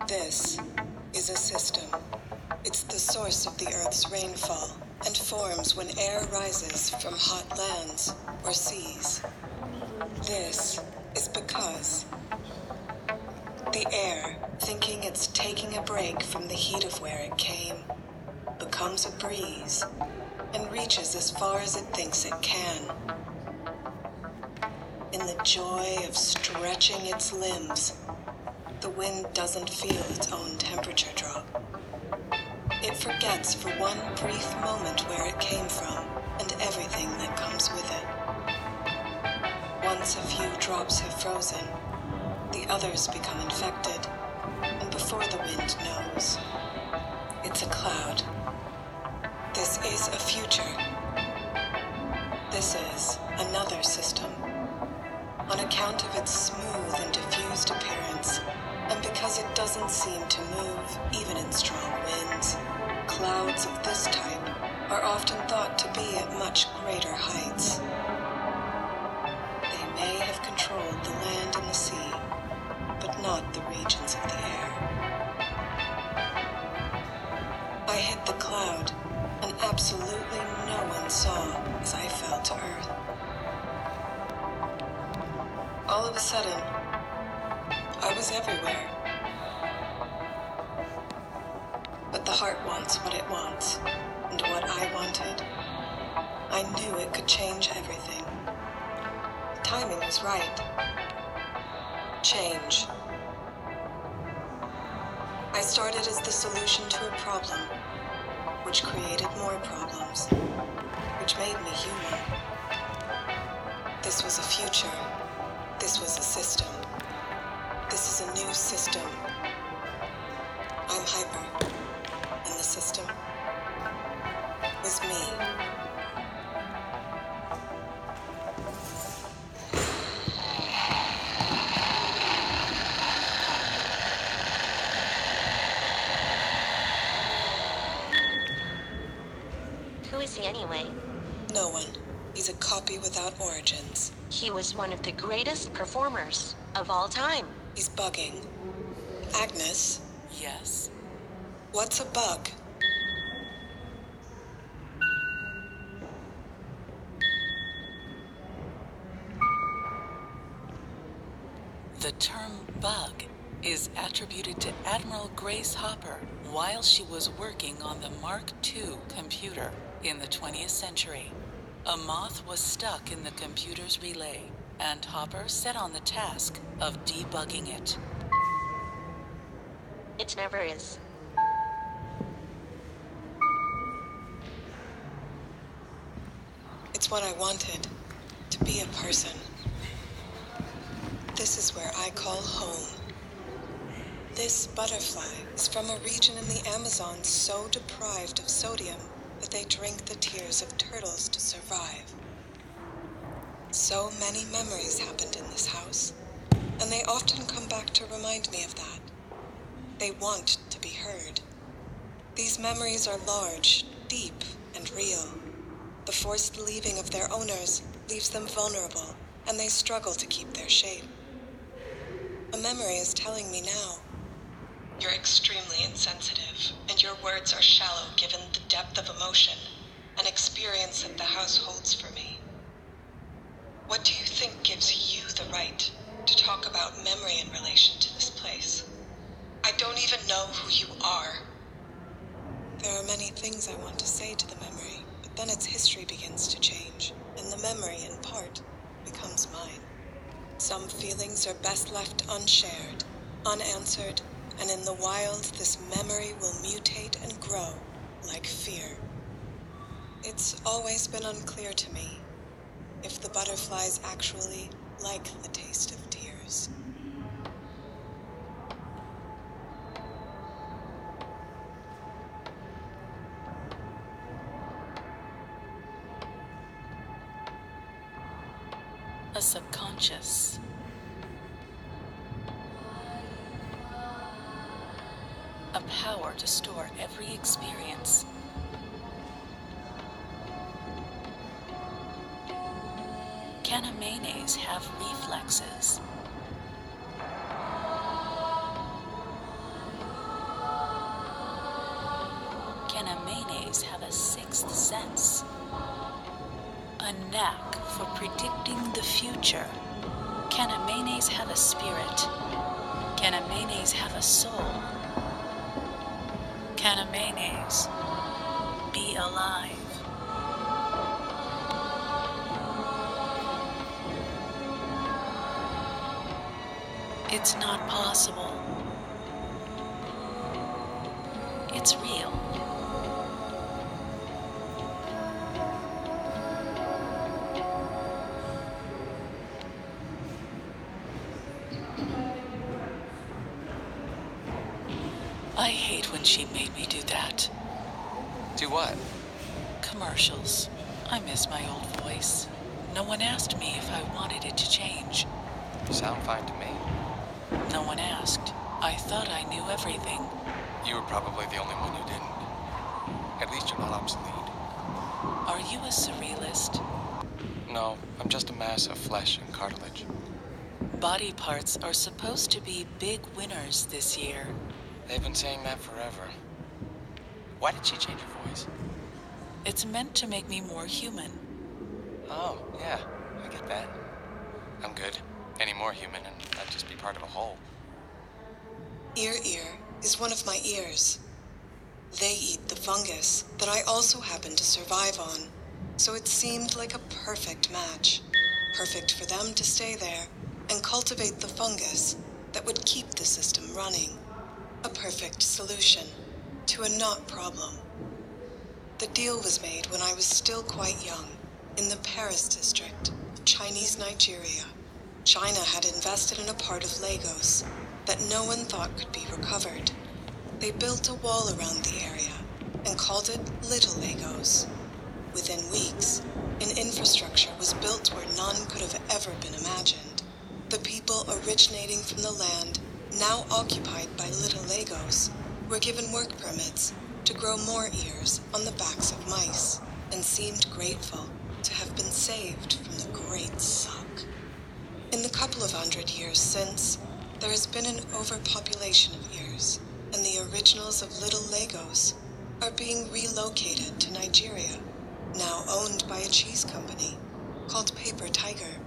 This is a system. It's the source of the Earth's rainfall and forms when air rises from hot lands or seas. This is because the air, thinking it's taking a break from the heat of where it came, becomes a breeze and reaches as far as it thinks it can. In the joy of stretching its limbs, the wind doesn't feel its own temperature drop. It forgets for one brief moment where it came from and everything that comes with it. Once a few drops have frozen, the others become infected, and before the wind knows, it's a cloud. This is a future. This is another system. On account of its smooth and diffused appearance, and because it doesn't seem to move even in strong winds, clouds of this type are often thought to be at much greater heights. They may have controlled the land and the sea, but not the regions of the air. I hit the cloud, and absolutely no one saw as I fell to earth. All of a sudden, I was everywhere. But the heart wants what it wants, and what I wanted. I knew it could change everything. The timing was right. Change. I started as the solution to a problem, which created more problems, which made me human. This was a future. This was a system. This is a new system. I'm Hyper, and the system was me. Who is he anyway? No one. He's a copy without origins. He was one of the greatest performers of all time. He's bugging. Agnes? Yes? What's a bug? The term bug is attributed to Admiral Grace Hopper while she was working on the Mark II computer in the 20th century. A moth was stuck in the computer's relay, and Hopper set on the task of debugging it. It never is. It's what I wanted, to be a person. This is where I call home. This butterfly is from a region in the Amazon so deprived of sodium that they drink the tears of turtles to survive. So many memories happened in this house, and they often come back to remind me of that. They want to be heard. These memories are large, deep, and real. The forced leaving of their owners leaves them vulnerable, and they struggle to keep their shape. A memory is telling me now, you're extremely insensitive, and your words are shallow given the depth of emotion and experience that the house holds for me. What do you think gives you the right to talk about memory in relation to this place? I don't even know who you are. There are many things I want to say to the memory, but then its history begins to change, and the memory, in part, becomes mine. Some feelings are best left unshared, unanswered, and in the wild, this memory will mutate and grow like fear. It's always been unclear to me if the butterflies actually like the taste of tears. A subconscious. A power to store every experience. Can a mayonnaise have reflexes? Can a mayonnaise have a sixth sense? A knack for predicting the future? Can a mayonnaise have a spirit? Can a mayonnaise have a soul? Can a mayonnaise be alive? It's not possible. It's real. I hate when she made me do that. Do what? Commercials. I miss my old voice. No one asked me if I wanted it to change. Sound fine to me. No one asked. I thought I knew everything. You were probably the only one who didn't. At least you're not obsolete. Are you a surrealist? No, I'm just a mass of flesh and cartilage. Body parts are supposed to be big winners this year. They've been saying that forever. Why did she change her voice? It's meant to make me more human. Oh, yeah, I get that. I'm good. Any more human and I'd just be part of a whole. Ear is one of my ears. They eat the fungus that I also happen to survive on, so it seemed like a perfect match. Perfect for them to stay there and cultivate the fungus that would keep the system running. A perfect solution to a not problem. The deal was made when I was still quite young, in the Paris district of Chinese Nigeria. China had invested in a part of Lagos that no one thought could be recovered. They built a wall around the area and called it Little Lagos. Within weeks, an infrastructure was built where none could have ever been imagined. The people originating from the land now occupied by Little Lagos were given work permits to grow more ears on the backs of mice and seemed grateful to have been saved from the great suck. In the couple of 100 years since, there has been an overpopulation of ears, and the originals of Little Lagos are being relocated to Nigeria, now owned by a cheese company called Paper Tiger,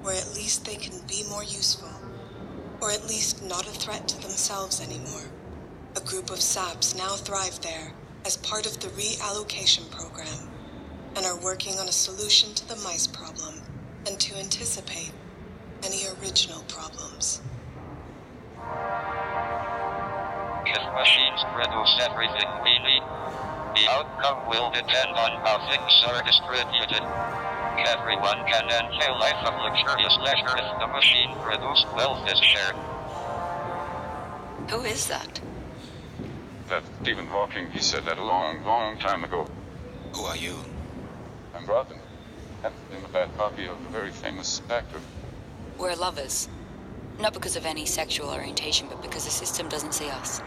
where at least they can be more useful, or at least not a threat to themselves anymore. A group of saps now thrive there as part of the reallocation program, and are working on a solution to the mice problem and to anticipate any original problems. If machines produce everything we need, the outcome will depend on how things are distributed. Everyone can enjoy a life of luxurious leisure if the machine-produced wealth is shared. Who is that? That's Stephen Hawking. He said that a long, long time ago. Who are you? I'm Robin. That's in a bad copy of a very famous actor. We're lovers. Not because of any sexual orientation, but because the system doesn't see us.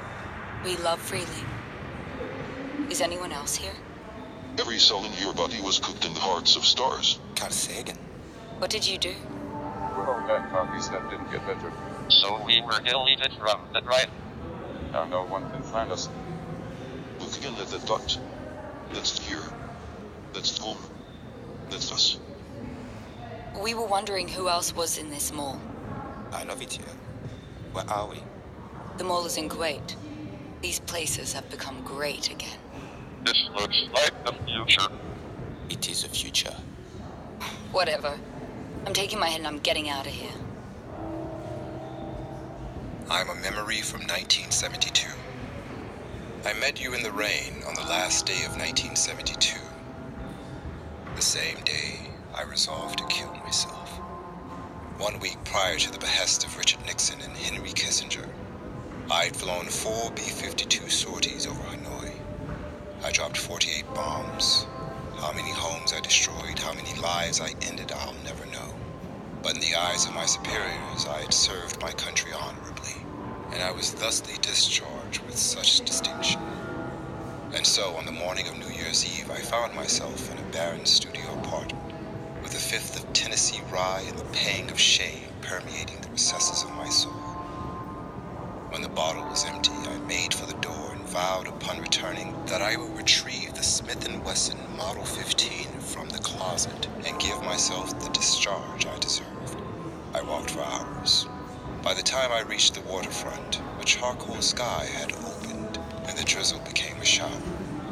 We love freely. Is anyone else here? Every cell in your body was cooked in the hearts of stars. Carl Sagan. What did you do? We're all bad copies that didn't get better. So we were deleted from the drive. Now no one can find us. Look again at that dot. That's here. That's home. That's us. We were wondering who else was in this mall. I love it here. Where are we? The mall is in Kuwait. These places have become great again. This looks like the future. It is the future. Whatever. I'm taking my head and I'm getting out of here. I'm a memory from 1972. I met you in the rain on the last day of 1972. The same day I resolved to kill myself. 1 week prior to the behest of Richard Nixon and Henry Kissinger, I'd flown 4 B-52 sorties over Hanoi. I dropped 48 bombs. How many homes I destroyed, how many lives I ended, I'll never know. But in the eyes of my superiors, I had served my country honorably, and I was thusly discharged with such distinction. And so, on the morning of New Year's Eve, I found myself in a barren studio apartment with a fifth of Tennessee rye and the pang of shame permeating the recesses of my soul. When the bottle was empty, I made for the door and vowed upon returning that I would retrieve the Smith & Wesson Model 15 from the closet and give myself the discharge I deserved. I walked for hours. By the time I reached the waterfront, a charcoal sky had opened, and the drizzle became a shower,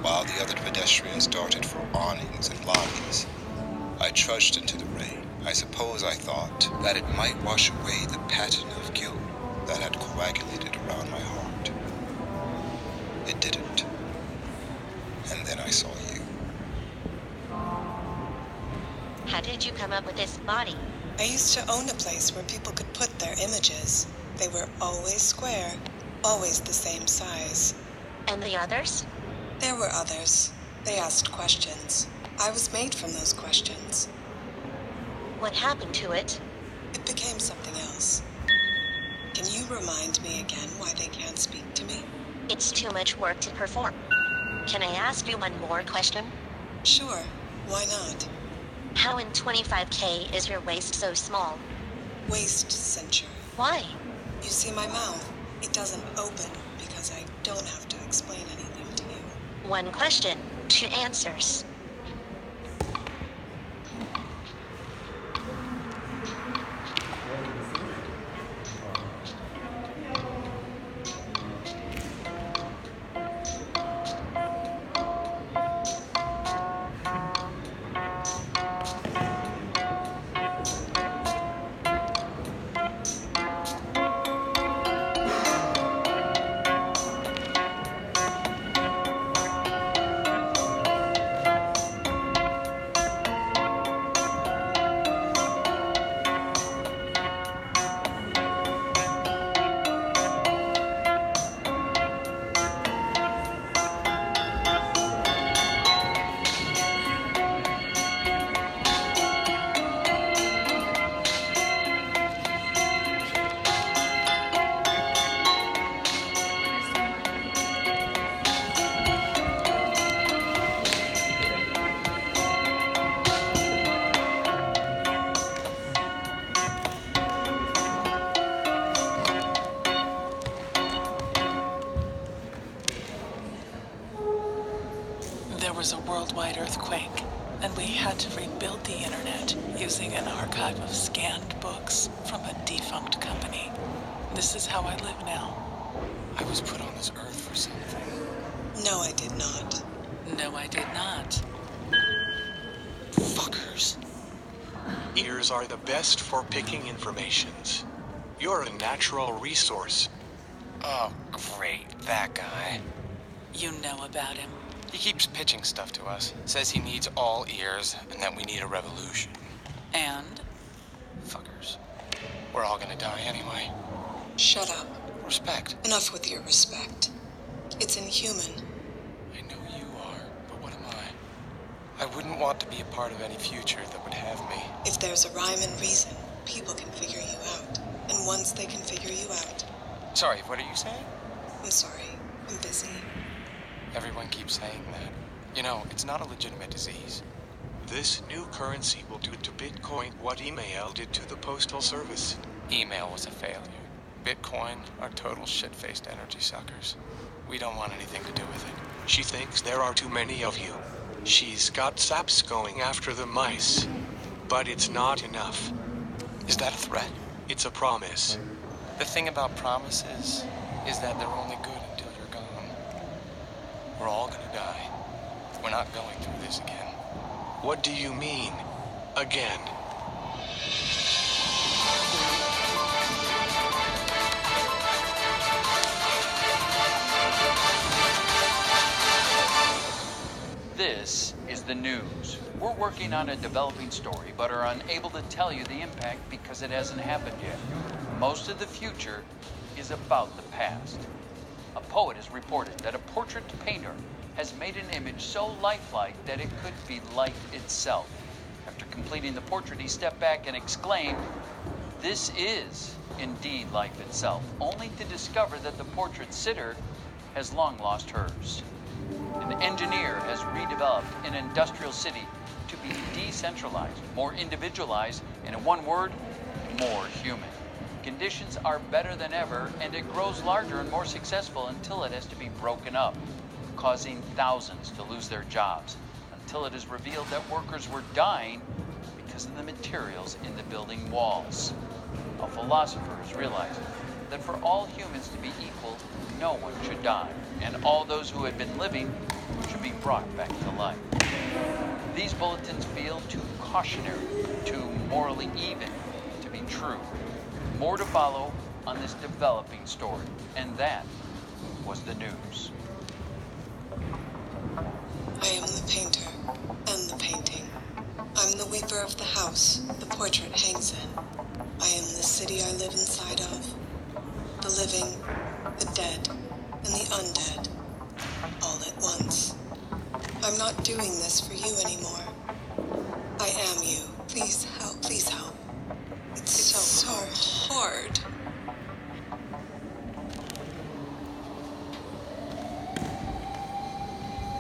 while the other pedestrians darted for awnings and lobbies. I trudged into the rain. I suppose I thought that it might wash away the patina of guilt that had coagulated around my heart. It didn't. And then I saw you. How did you come up with this body? I used to own a place where people could put their images. They were always square, always the same size. And the others? There were others. They asked questions. I was made from those questions. What happened to it? It became something else. Can you remind me again why they can't speak to me? It's too much work to perform. Can I ask you one more question? Sure. Why not? How in 25K is your waist so small? Waist censure. Why? You see my mouth? It doesn't open because I don't have to explain anything to you. One question, 2 answers. There was a worldwide earthquake, and we had to rebuild the internet using an archive of scanned books from a defunct company. This is how I live now. I was put on this earth for something. No, I did not. No, I did not. Fuckers. Ears are the best for picking informations. You're a natural resource. Oh, great. That guy. You know about him. He keeps pitching stuff to us. Says he needs all ears and that we need a revolution. And? Fuckers. We're all gonna die anyway. Shut up. Respect. Enough with your respect. It's inhuman. I know you are, but what am I? I wouldn't want to be a part of any future that would have me. If there's a rhyme and reason, people can figure you out. And once they can figure you out... Sorry, what are you saying? I'm sorry. I'm busy. Everyone keeps saying that. You know, it's not a legitimate disease. This new currency will do to Bitcoin what email did to the Postal Service. Email was a failure. Bitcoin are total shit-faced energy suckers. We don't want anything to do with it. She thinks there are too many of you. She's got saps going after the mice. But it's not enough. Is that a threat? It's a promise. The thing about promises is that they're only good until you're gone. We're all gonna die. We're not going through this again. What do you mean? Again? This is the news. We're working on a developing story, but are unable to tell you the impact because it hasn't happened yet. Most of the future is about the past. A poet has reported that a portrait painter has made an image so lifelike that it could be light itself. After completing the portrait, he stepped back and exclaimed, "This is indeed life itself," only to discover that the portrait sitter has long lost hers. An engineer has redeveloped an industrial city to be decentralized, more individualized, and in one word, more human. Conditions are better than ever, and it grows larger and more successful until it has to be broken up, causing thousands to lose their jobs, until it is revealed that workers were dying because of the materials in the building walls. A philosopher has realized that for all humans to be equal, no one should die, and all those who had been living should be brought back to life. These bulletins feel too cautionary, too morally even to be true. More to follow on this developing story, and that was the news. I am the painter, and the painting. I'm the weaver of the house the portrait hangs in. I am the city I live inside of. The living, the dead, and the undead, all at once. I'm not doing this for you anymore. I am you. Please help, please help. It's so hard.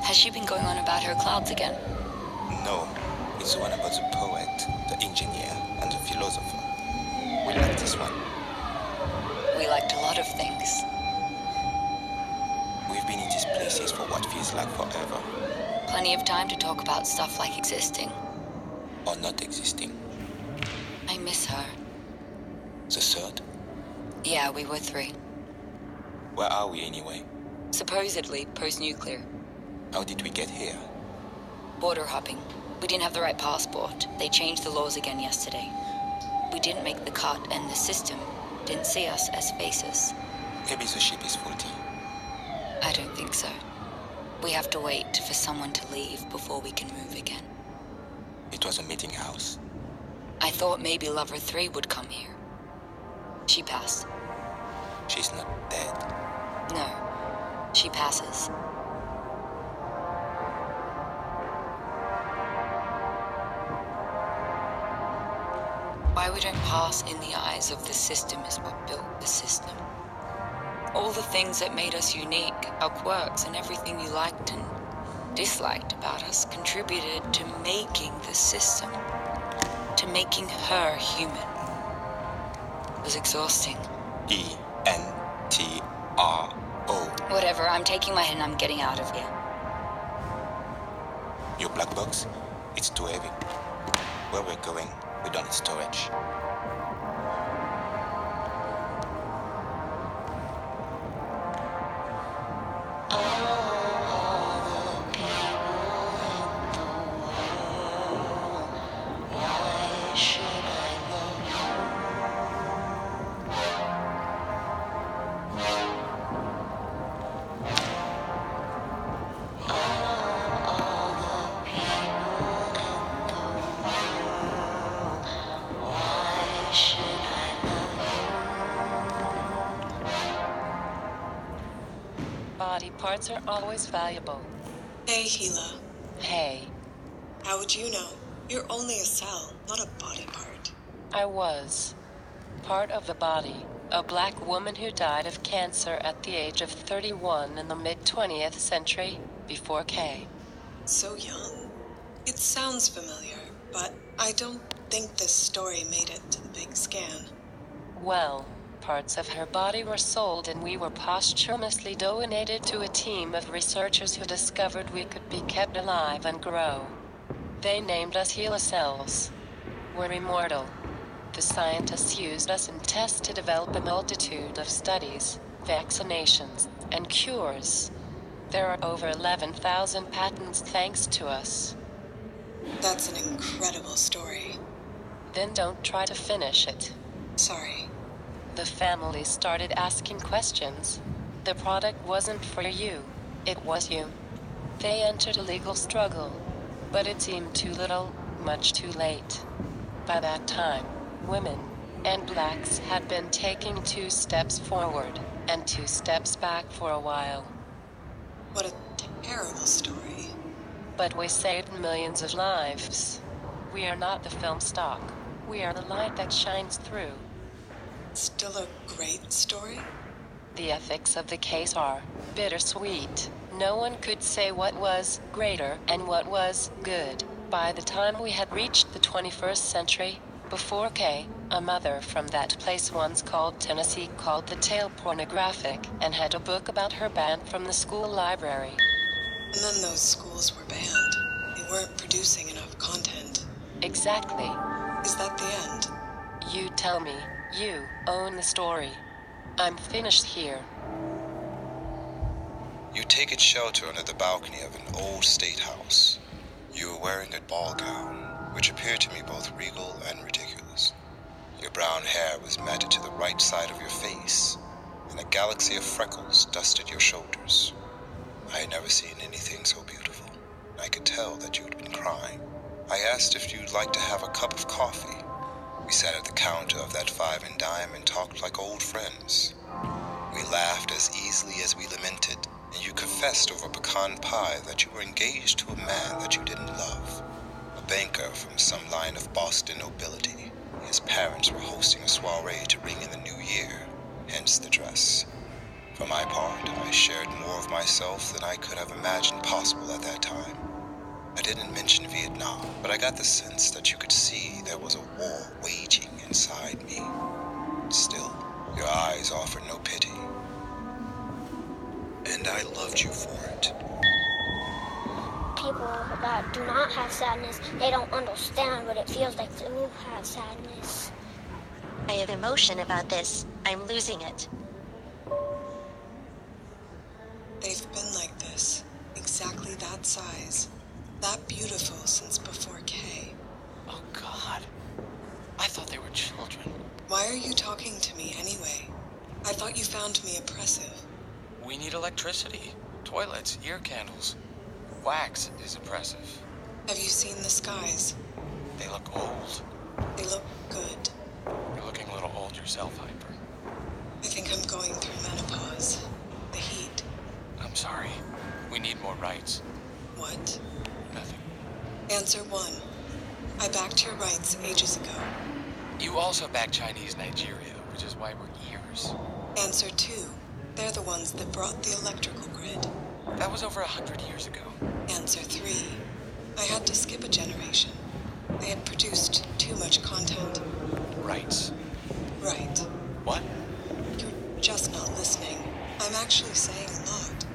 Has she been going on about her clouds again? No, it's the one about the poet, the engineer, and the philosopher. We like this one. We liked a lot of things. We've been in these places for what feels like forever. Plenty of time to talk about stuff like existing. Or not existing. I miss her. The third? Yeah, we were 3. Where are we anyway? Supposedly post-nuclear. How did we get here? Border hopping. We didn't have the right passport. They changed the laws again yesterday. We didn't make the cut, and the system didn't see us as faces. Maybe the ship is faulty. I don't think so. We have to wait for someone to leave before we can move again. It was a meeting house. I thought maybe Lover 3 would come here. She passed. She's not dead. No, she passes. Why we don't pass in the eyes of the system is what built the system. All the things that made us unique, our quirks and everything you liked and disliked about us contributed to making the system, to making her human. It was exhausting. E-N-T-R-O. Whatever, I'm taking my head and I'm getting out of here. Your black box? It's too heavy. Where we're going, we don't need storage. Body parts are always valuable. Hey, Gila. Hey, How would you know? You're only a cell, not a body part. I was part of the body. A black woman who died of cancer at the age of 31 in the mid-20th century, before K. So young. It sounds familiar, but I don't think this story made it to the big scan. Well, parts of her body were sold and we were posthumously donated to a team of researchers who discovered we could be kept alive and grow. They named us HeLa cells. We're immortal. The scientists used us in tests to develop a multitude of studies, vaccinations, and cures. There are over 11,000 patents thanks to us. That's an incredible story. Then don't try to finish it. Sorry. The family started asking questions. The product wasn't for you. It was you. They entered a legal struggle. But it seemed too little, much too late. By that time, women and blacks had been taking 2 steps forward and 2 steps back for a while. What a terrible story. But we saved millions of lives. We are not the film stock. We are the light that shines through. Still a great story? The ethics of the case are bittersweet. No one could say what was greater and what was good. By the time we had reached the 21st century, before Kay, a mother from that place once called Tennessee called the tale pornographic and had a book about her banned from the school library. And then those schools were banned. They weren't producing enough content. Exactly. Is that the end? You tell me. You own the story. I'm finished here. You take it shelter under the balcony of an old state house. You were wearing a ball gown, which appeared to me both regal and ridiculous. Your brown hair was matted to the right side of your face, and a galaxy of freckles dusted your shoulders. I had never seen anything so beautiful. I could tell that you had been crying. I asked if you'd like to have a cup of coffee. We sat at the counter of that 5 and dime and talked like old friends. We laughed as easily as we lamented, and you confessed over pecan pie that you were engaged to a man that you didn't love. A banker from some line of Boston nobility. His parents were hosting a soiree to ring in the new year, hence the dress. For my part, I shared more of myself than I could have imagined possible at that time. I didn't mention Vietnam, but I got the sense that you could see there was a war waging inside me. Still, your eyes offered no pity. And I loved you for it. People that do not have sadness, they don't understand what it feels like to have sadness. I have emotion about this. I'm losing it. They've been like this, exactly that size, that beautiful since before Kay. Oh, God. I thought they were children. Why are you talking to me anyway? I thought you found me oppressive. We need electricity, toilets, ear candles. Wax is oppressive. Have you seen the skies? They look old. They look good. You're looking a little old yourself, Hyper. I think I'm going through menopause. The heat. I'm sorry. We need more rights. What? Nothing. Answer 1. I backed your rights ages ago. You also backed Chinese Nigeria, which is why we're ears. Answer 2. They're the ones that brought the electrical grid. That was over 100 years ago. Answer 3. I had to skip a generation. I had produced too much content. Rights. Right. What? You're just not listening. I'm actually saying a lot.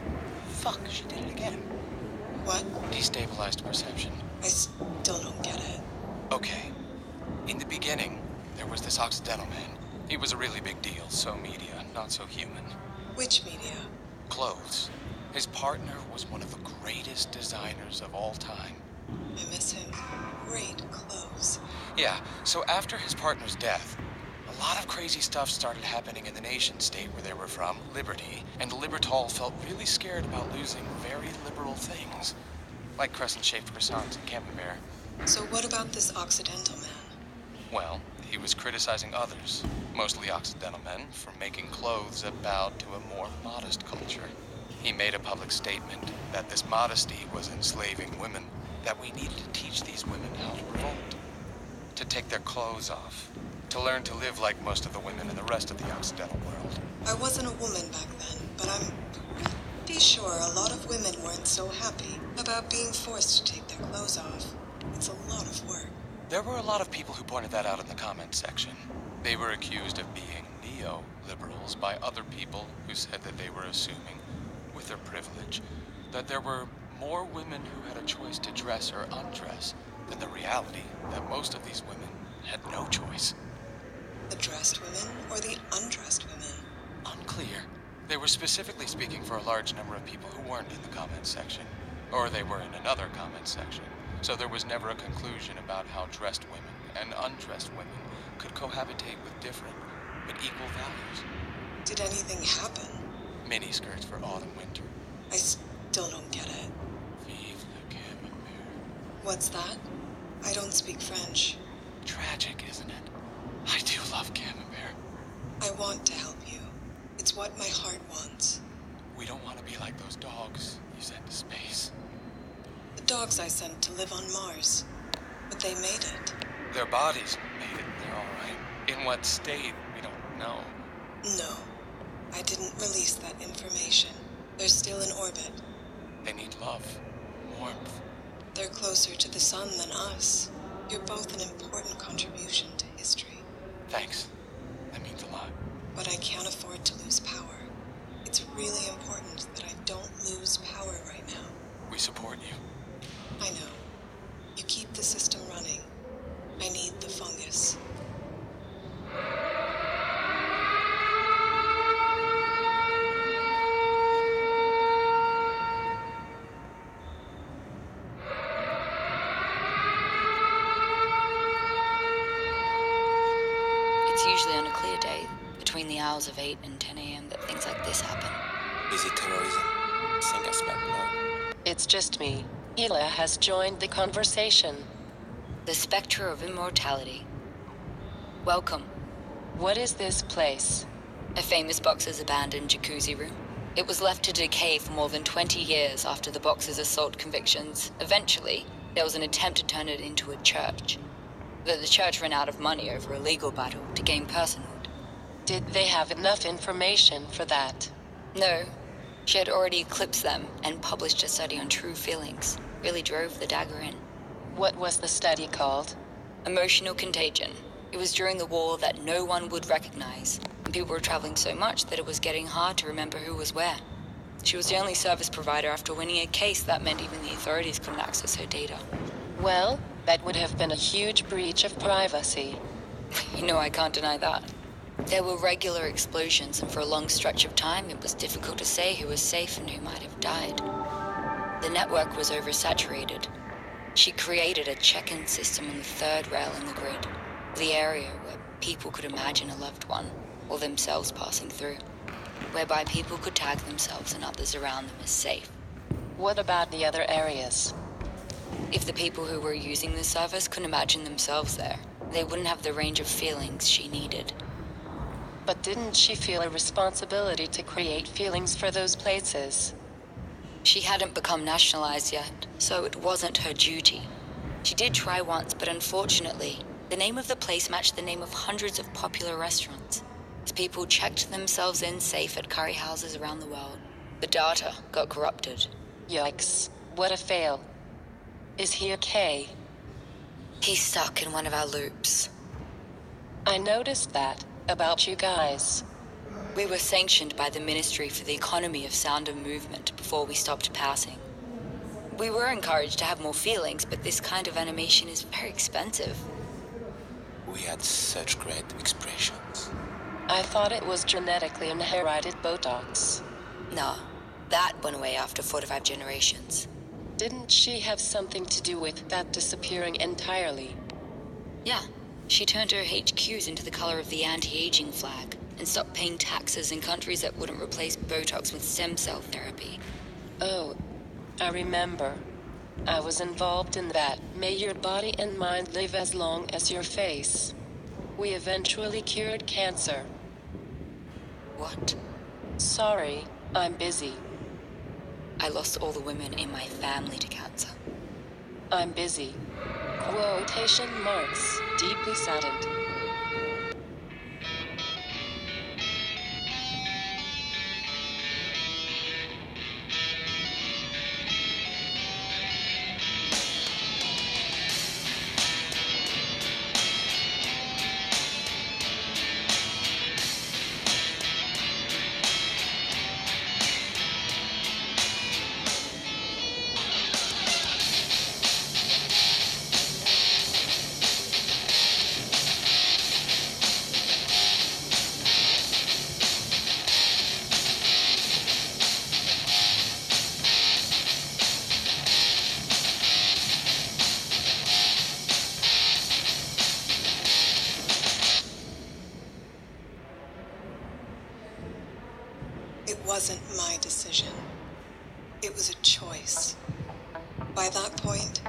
Fuck, she did it again. What? Destabilized perception. I still don't get it. Okay. In the beginning, there was this Occidental man. He was a really big deal, so media, not so human. Which media? Clothes. His partner was one of the greatest designers of all time. I miss him. Great clothes. Yeah, so after his partner's death, a lot of crazy stuff started happening in the nation-state where they were from, Liberty, and the Libertol felt really scared about losing very liberal things, like crescent-shaped croissants and Camembert. So what about this Occidental man? Well, he was criticizing others, mostly Occidental men, for making clothes that bowed to a more modest culture. He made a public statement that this modesty was enslaving women, that we needed to teach these women how to revolt, to take their clothes off, to learn to live like most of the women in the rest of the Occidental world. I wasn't a woman back then, but I'm pretty sure a lot of women weren't so happy about being forced to take their clothes off. It's a lot of work. There were a lot of people who pointed that out in the comments section. They were accused of being neo-liberals by other people who said that they were assuming, with their privilege, that there were more women who had a choice to dress or undress than the reality that most of these women had no choice. The dressed women or the undressed women? Unclear. They were specifically speaking for a large number of people who weren't in the comments section, or they were in another comments section, so there was never a conclusion about how dressed women and undressed women could cohabitate with different but equal values. Did anything happen? Miniskirts for autumn-winter. I still don't get it. Vive le Camembert. What's that? I don't speak French. Tragic, isn't it? I do love Camembert. I want to help you. It's what my heart wants. We don't want to be like those dogs you sent to space. The dogs I sent to live on Mars. But they made it. Their bodies made it. They're all right. In what state, we don't know. No. I didn't release that information. They're still in orbit. They need love. Warmth. They're closer to the sun than us. You're both an important contribution to history. Thanks. That means a lot. But I can't afford to lose power. It's really important that I don't lose power right now. We support you. I know. You keep the system running. I need the fungus. It's usually on a clear day, between the hours of 8 and 10 a.m. that things like this happen. Is it terrorism? Think I smell blood. It's just me. Hila has joined the conversation. The Spectre of Immortality. Welcome. What is this place? A famous boxer's abandoned jacuzzi room. It was left to decay for more than 20 years after the boxer's assault convictions. Eventually, there was an attempt to turn it into a church. But the church ran out of money over a legal battle to gain personhood. Did they have enough information for that? No. She had already eclipsed them and published a study on true feelings. Really drove the dagger in. What was the study called? Emotional Contagion. It was during the war that no one would recognize. And people were traveling so much that it was getting hard to remember who was where. She was the only service provider after winning a case that meant even the authorities couldn't access her data. Well, that would have been a huge breach of privacy. You know, I can't deny that. There were regular explosions, and for a long stretch of time, it was difficult to say who was safe and who might have died. The network was oversaturated. She created a check-in system on the third rail in the grid, the area where people could imagine a loved one, or themselves passing through, whereby people could tag themselves and others around them as safe. What about the other areas? If the people who were using the service couldn't imagine themselves there, they wouldn't have the range of feelings she needed. But didn't she feel a responsibility to create feelings for those places? She hadn't become nationalized yet, so it wasn't her duty. She did try once, but unfortunately, the name of the place matched the name of hundreds of popular restaurants. As people checked themselves in safe at curry houses around the world, the data got corrupted. Yikes. What a fail. Is he okay? He's stuck in one of our loops. I noticed that about you guys. We were sanctioned by the Ministry for the Economy of Sound and Movement before we stopped passing. We were encouraged to have more feelings, but this kind of animation is very expensive. We had such great expressions. I thought it was genetically inherited Botox. No, that went away after 45 generations. Didn't she have something to do with that disappearing entirely? Yeah, she turned her HQs into the color of the anti-aging flag and stopped paying taxes in countries that wouldn't replace Botox with stem cell therapy. Oh, I remember. I was involved in that. May your body and mind live as long as your face. We eventually cured cancer. What? Sorry, I'm busy. I lost all the women in my family to cancer. I'm busy. Quotation marks. Deeply saddened. It wasn't my decision. It was a choice. By that point,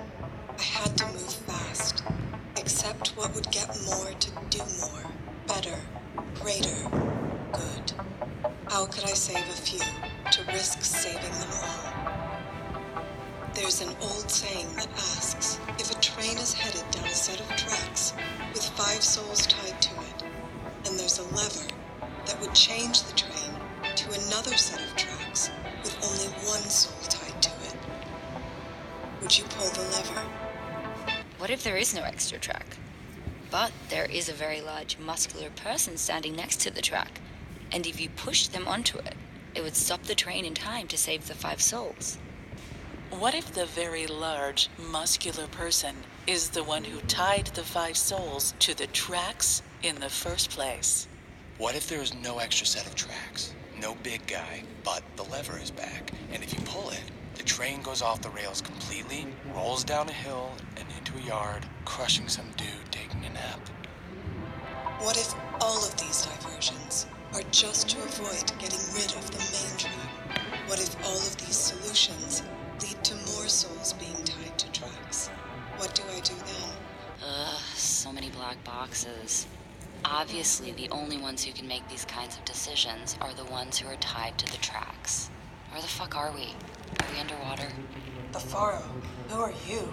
I had to move fast, accept what would get more to do more, better, greater, good. How could I save a few to risk saving them all? There's an old saying that asks, if a train is headed down a set of tracks with 5 souls tied to it, and there's a lever that would change the train to another set of tracks with only 1 soul tied to it, would would you pull the lever? What if there is no extra track? But there is a very large muscular person standing next to the track, and if you push them onto it, it would stop the train in time to save the 5 souls. What if the very large, muscular person is the one who tied the 5 souls to the tracks in the first place? What if there's no extra set of tracks? No big guy, but the lever is back, and if you pull it, the train goes off the rails completely, rolls down a hill and into a yard, crushing some dude taking a nap. What if all of these diversions are just to avoid getting rid of the main track? What if all of these solutions lead to more souls being tied to tracks? What do I do then? Ugh, so many black boxes. Obviously, the only ones who can make these kinds of decisions are the ones who are tied to the tracks. Where the fuck are we? Are we underwater? The Pharaoh. Who are you?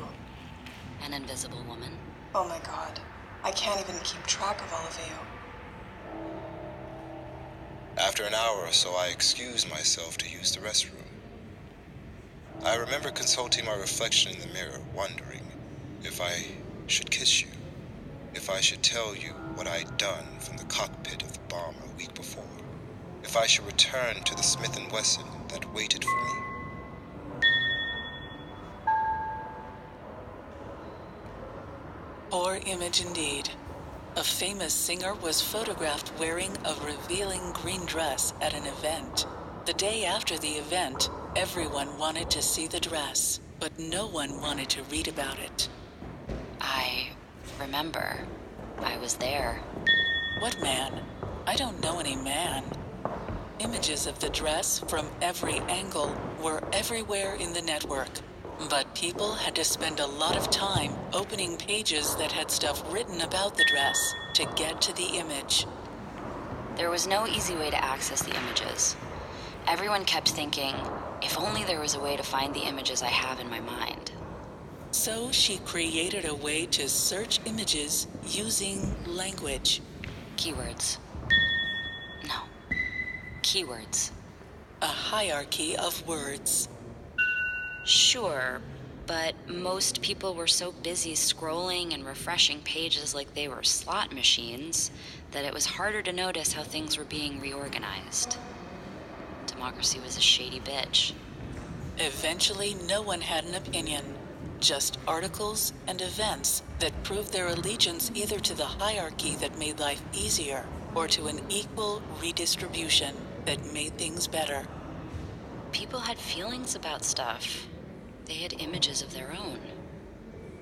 An invisible woman. Oh my god. I can't even keep track of all of you. After an hour or so, I excused myself to use the restroom. I remember consulting my reflection in the mirror, wondering if I should kiss you, if I should tell you what I'd done from the cockpit of the bomber a week before, if I should return to the Smith & Wesson that waited for me. Poor image indeed. A famous singer was photographed wearing a revealing green dress at an event. The day after the event, everyone wanted to see the dress, but no one wanted to read about it. I remember. I was there. What man? I don't know any man. Images of the dress from every angle were everywhere in the network. But people had to spend a lot of time opening pages that had stuff written about the dress to get to the image. There was no easy way to access the images. Everyone kept thinking, if only there was a way to find the images I have in my mind. So she created a way to search images using language. Keywords. No. Keywords. A hierarchy of words. Sure, but most people were so busy scrolling and refreshing pages like they were slot machines that it was harder to notice how things were being reorganized. Democracy was a shady bitch. Eventually, no one had an opinion. Just articles and events that proved their allegiance either to the hierarchy that made life easier or to an equal redistribution that made things better. People had feelings about stuff. They had images of their own.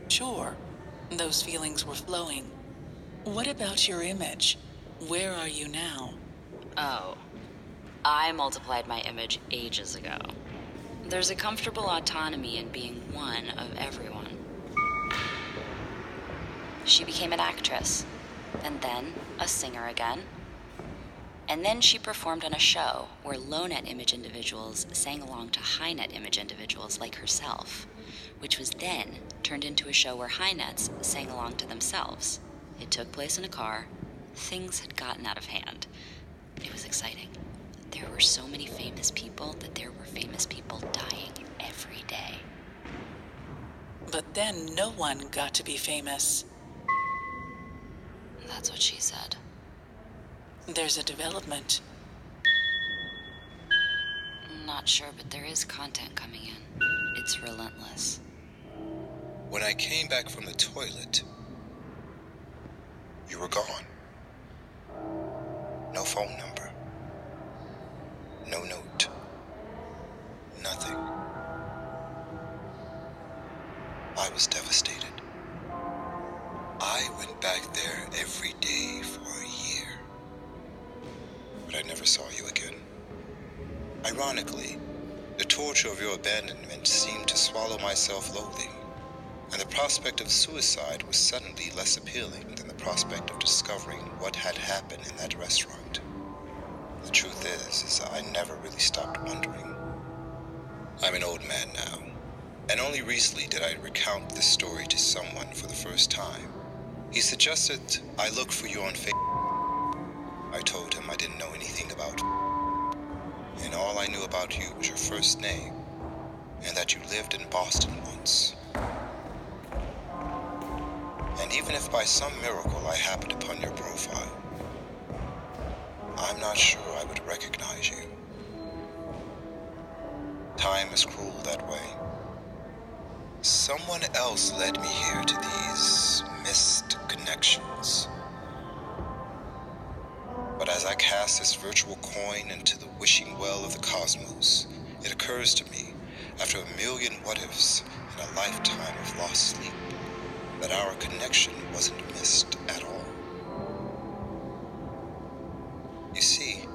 Sure, those feelings were flowing. What about your image? Where are you now? Oh, I multiplied my image ages ago. There's a comfortable autonomy in being one of everyone. She became an actress, and then a singer again. And then she performed on a show where low-net image individuals sang along to high-net image individuals like herself, which was then turned into a show where high-nets sang along to themselves. It took place in a car. Things had gotten out of hand. It was exciting. There were so many famous people that there were famous people dying every day. But then no one got to be famous. That's what she said. There's a development. Not sure, but there is content coming in. It's relentless. When I came back from the toilet, you were gone. No phone number. No note. Nothing. I was devastated. I went back there every day for a year. But I never saw you again. Ironically, the torture of your abandonment seemed to swallow my self-loathing, and the prospect of suicide was suddenly less appealing than the prospect of discovering what had happened in that restaurant. The truth is I never really stopped wondering. I'm an old man now, and only recently did I recount this story to someone for the first time. He suggested I look for you on Facebook. I told him I didn't know anything about you, and all I knew about you was your first name, and that you lived in Boston once. And even if by some miracle I happened upon your profile, I'm not sure I would recognize you. Time is cruel that way. Someone else led me here to these missed connections. But as I cast this virtual coin into the wishing well of the cosmos, it occurs to me, after a million what-ifs and a lifetime of lost sleep, that our connection wasn't missed at all. You see,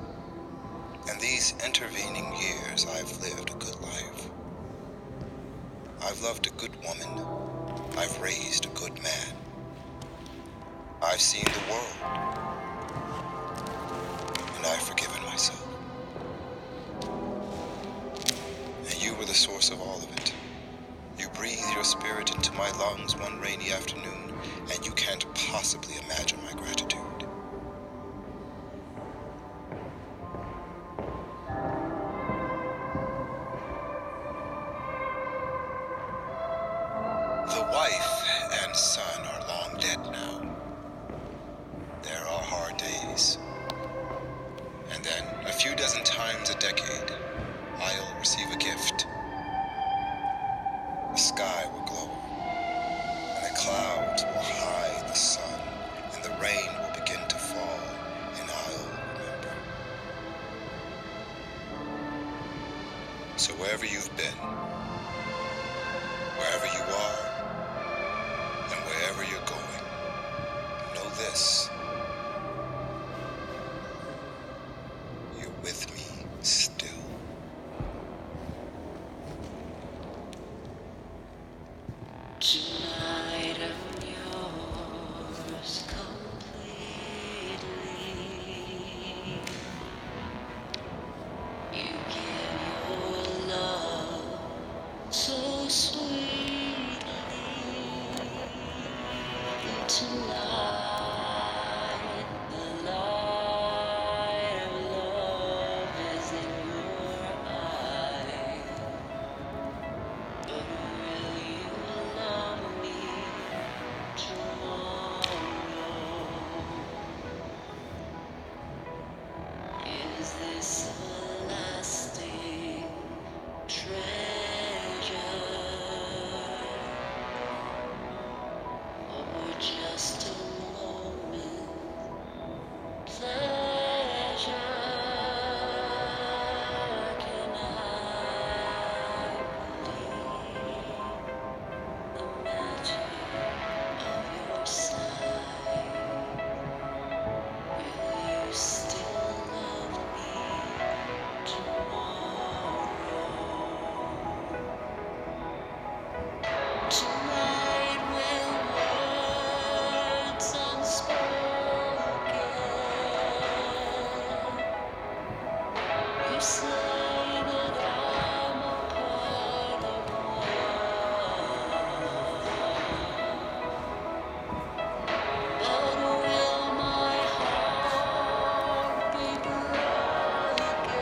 in these intervening years, I've lived a good life. I've loved a good woman. I've raised a good man. I've seen the world. And I've forgiven myself. And you were the source of all of it. You breathed your spirit into my lungs one rainy afternoon, and you can't possibly imagine my gratitude. The wife and son are long dead now. There are hard days. And then, a few dozen times a decade, I'll receive a gift. The sky will glow, and the clouds will hide the sun, and the rain will begin to fall, and I'll remember. So wherever you've been, wherever you are, and wherever you're going, know this. You're with me still. Tonight I'm yours completely. You give your love so sweetly. Tonight the light of love is in your eyes. But will you love me tomorrow? Is this a lasting treasure, or just a moment pleasure? Can I believe the magic of your sight? Will you still love me tomorrow? Tonight will words unspoken. You say that I'm a part of but will my heart be broken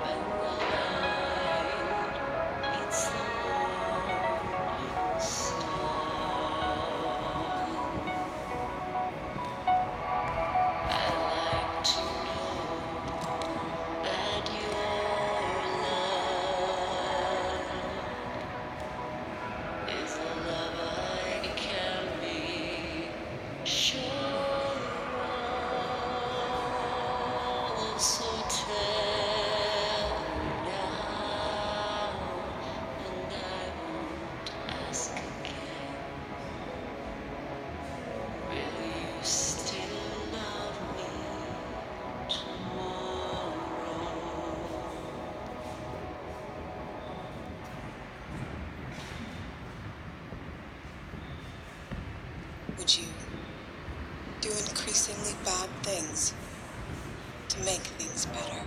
when the light meets the morning sun? I like to know that your love is a love I can be sure of. So tell me now, and I won't ask again. Will you still love me tomorrow? Would you do increasingly bad things to make things better?